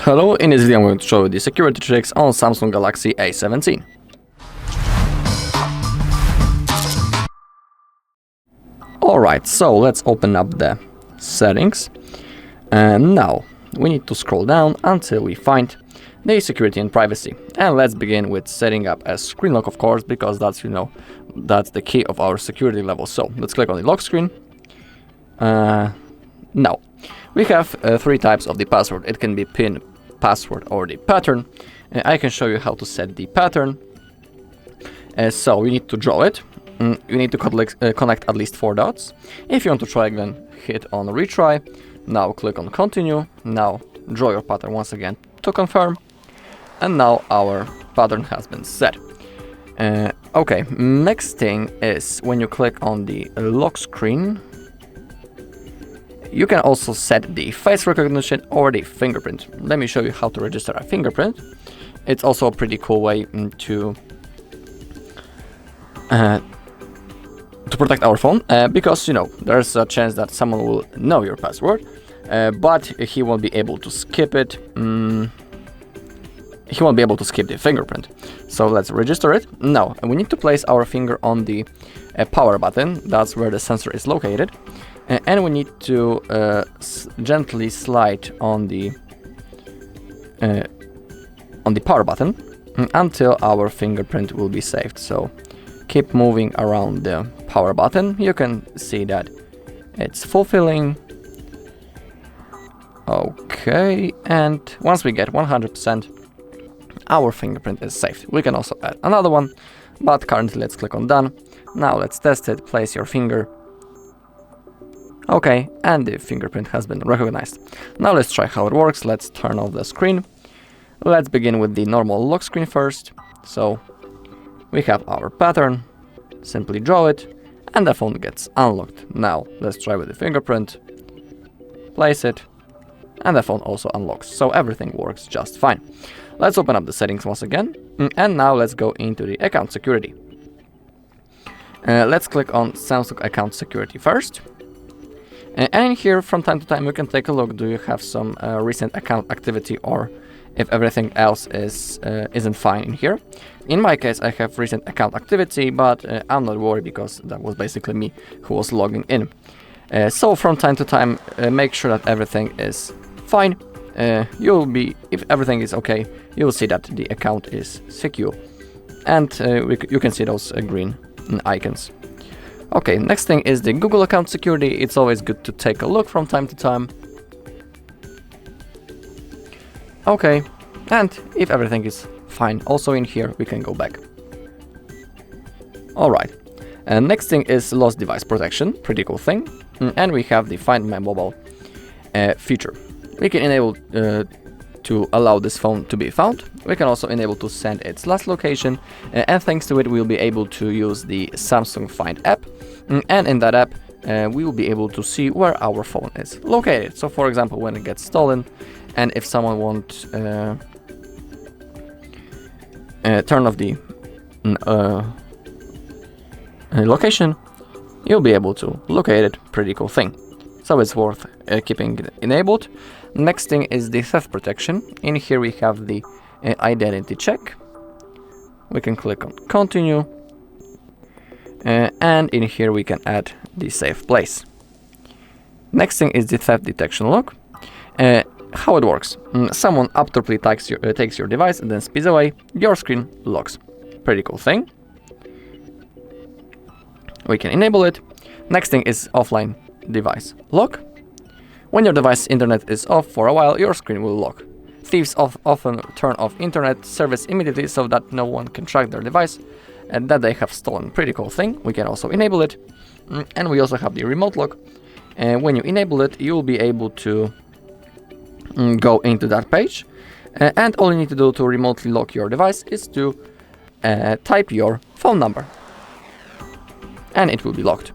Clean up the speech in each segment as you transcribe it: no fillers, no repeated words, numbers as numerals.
Hello, in this video I'm going to show you the security tricks on Samsung Galaxy A17. Alright, so let's open up the settings. And now we need to scroll down until we find the security and privacy. And let's begin with setting up a screen lock, of course, because that's, that's the key of our security level. So let's click on the lock screen. Now, we have three types of the password. It can be PIN, password, or the pattern. I can show you how to set the pattern. So you need to draw it. You need to connect at least 4 dots. If you want to try again, hit on retry. Now click on continue. Now draw your pattern once again to confirm. And now our pattern has been set. Okay, next thing is when you click on the lock screen, you can also set the face recognition or the fingerprint. Let me show you how to register a fingerprint. It's also a pretty cool way to protect our phone, because there's a chance that someone will know your password, but he won't be able to skip it. He won't be able to skip the fingerprint. So let's register it. Now we need to place our finger on the power button. That's where the sensor is located. And we need to gently slide on the power button until our fingerprint will be saved. So keep moving around the power button. You can see that it's fulfilling. Okay, and once we get 100%, our fingerprint is saved. We can also add another one, but currently let's click on done. Now let's test it. Place your finger. Okay, and the fingerprint has been recognized. Now let's try how it works. Let's turn off the screen. Let's begin with the normal lock screen first. So we have our pattern. Simply draw it and the phone gets unlocked. Now let's try with the fingerprint. Place it and the phone also unlocks. So everything works just fine. Let's open up the settings once again. And now let's go into the account security. Let's click on Samsung account security first. And in here, from time to time, you can take a look. Do you have some recent account activity, or if everything else isn't fine in here? In my case, I have recent account activity, but I'm not worried because that was basically me who was logging in. So from time to time, make sure that everything is fine. If everything is okay, you'll see that the account is secure, and you can see those green icons. Okay, next thing is the Google account security. It's always good to take a look from time to time. Okay, and if everything is fine, also in here, we can go back. Alright, and next thing is lost device protection. Pretty cool thing. And we have the Find My Mobile feature. We can enable to allow this phone to be found. We can also enable to send its last location, and thanks to it we'll be able to use the Samsung Find app, and in that app we will be able to see where our phone is located. So for example, when it gets stolen, and if someone won't turn off the location, you'll be able to locate it. Pretty cool thing. So it's worth keeping it enabled. Next thing is the theft protection. In here we have the identity check. We can click on continue. And in here we can add the safe place. Next thing is the theft detection lock. How it works. Someone abruptly takes your device and then speeds away. Your screen locks. Pretty cool thing. We can enable it. Next thing is offline device lock. When your device internet is off for a while, your screen will lock. Thieves often turn off internet service immediately so that no one can track their device and that they have stolen. Pretty cool thing. We can also enable it. And we also have the remote lock. And when you enable it, you will be able to go into that page. And all you need to do to remotely lock your device is to type your phone number. And it will be locked.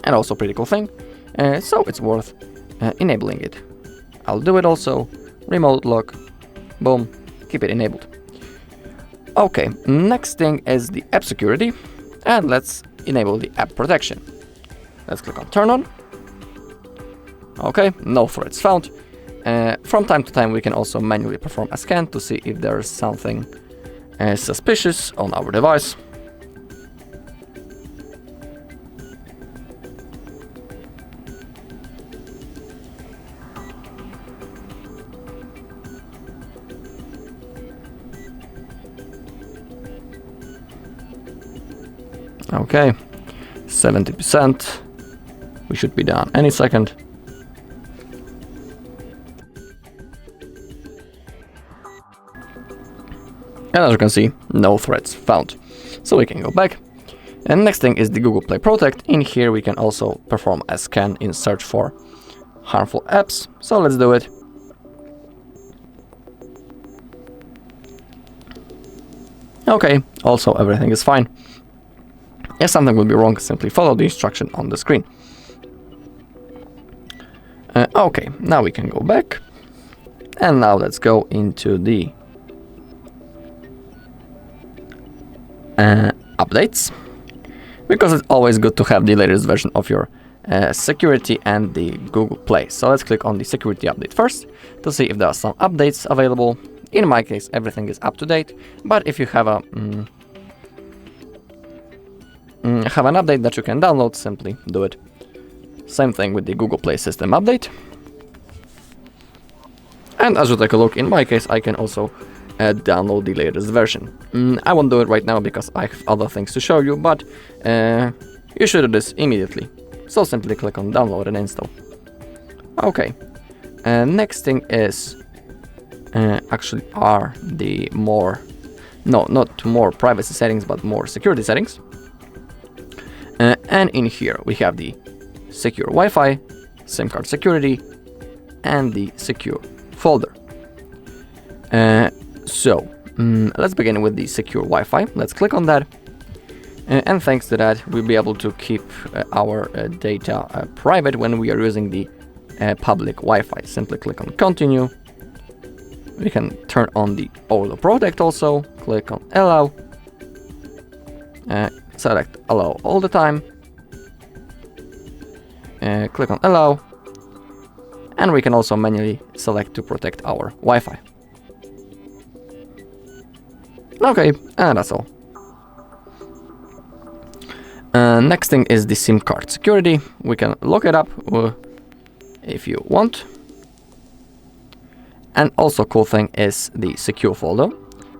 And also pretty cool thing. So it's worth enabling it. I'll do it also. Remote lock. Boom. Keep it enabled. Okay, next thing is the app security. And let's enable the app protection. Let's click on turn on. Okay, no threats found. From time to time we can also manually perform a scan to see if there is something suspicious on our device. Okay, 70%. We should be done any second. And as you can see, no threats found. So we can go back. And next thing is the Google Play Protect. In here we can also perform a scan in search for harmful apps. So let's do it. Okay, also everything is fine. If something will be wrong, simply follow the instruction on the screen. Okay, now we can go back. And now let's go into the updates, because it's always good to have the latest version of your security and the Google Play. So let's click on the security update first to see if there are some updates available. In my case, everything is up to date, but if you have a have an update that you can download, simply do it. Same thing with the Google Play system update. And as you take a look, in my case, I can also download the latest version. I won't do it right now because I have other things to show you, but you should do this immediately. So simply click on download and install. Okay, next thing is actually are the not more privacy settings, but more security settings. And in here we have the secure Wi-Fi, SIM card security, and the secure folder. So let's begin with the secure Wi-Fi. Let's click on that. And thanks to that, we'll be able to keep our data private when we are using the public Wi-Fi. Simply click on continue. We can turn on the auto protect also. Click on allow. Select allow all the time. Click on allow. And we can also manually select to protect our Wi-Fi. Okay, and that's all. Next thing is the SIM card security. We can look it up if you want. And also cool thing is the secure folder.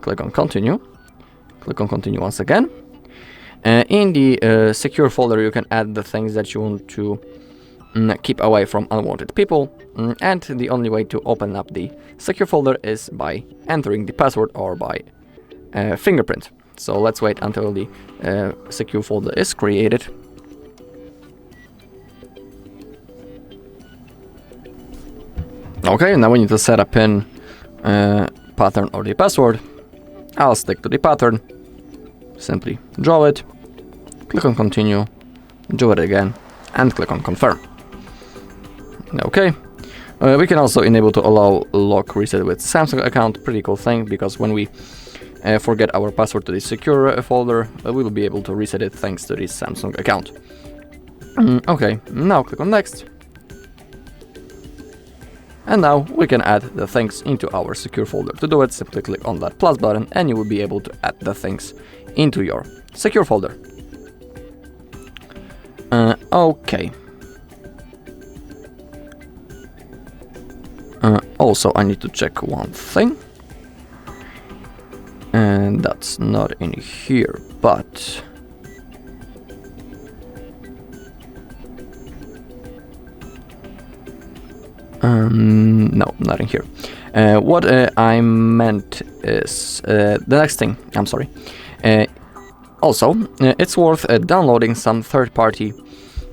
Click on continue. Click on continue once again. In the secure folder you can add the things that you want to keep away from unwanted people. And the only way to open up the secure folder is by entering the password or by fingerprint. So let's wait until the secure folder is created. Okay, now we need to set a PIN, pattern or the password. I'll stick to the pattern. Simply draw it, click on continue, draw it again, and click on confirm. Okay. We can also enable to allow lock reset with Samsung account. Pretty cool thing, because when we forget our password to the secure folder, we will be able to reset it thanks to this Samsung account. Okay, now click on next. And now we can add the things into our secure folder. To do it, simply click on that plus button and you will be able to add the things into your secure folder. Okay. Also, I need to check one thing. And that's not in here, but... no, not in here. What I meant is the next thing. I'm sorry. Also, it's worth downloading some third-party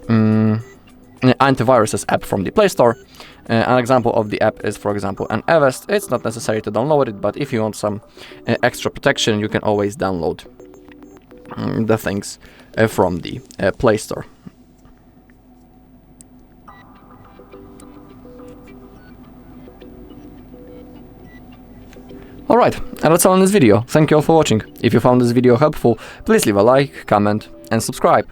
antivirus app from the Play Store. An example of the app is, for example, an Avest. It's not necessary to download it, but if you want some extra protection, you can always download the things from the Play Store. Alright, and that's all in this video. Thank you all for watching. If you found this video helpful, please leave a like, comment, and subscribe.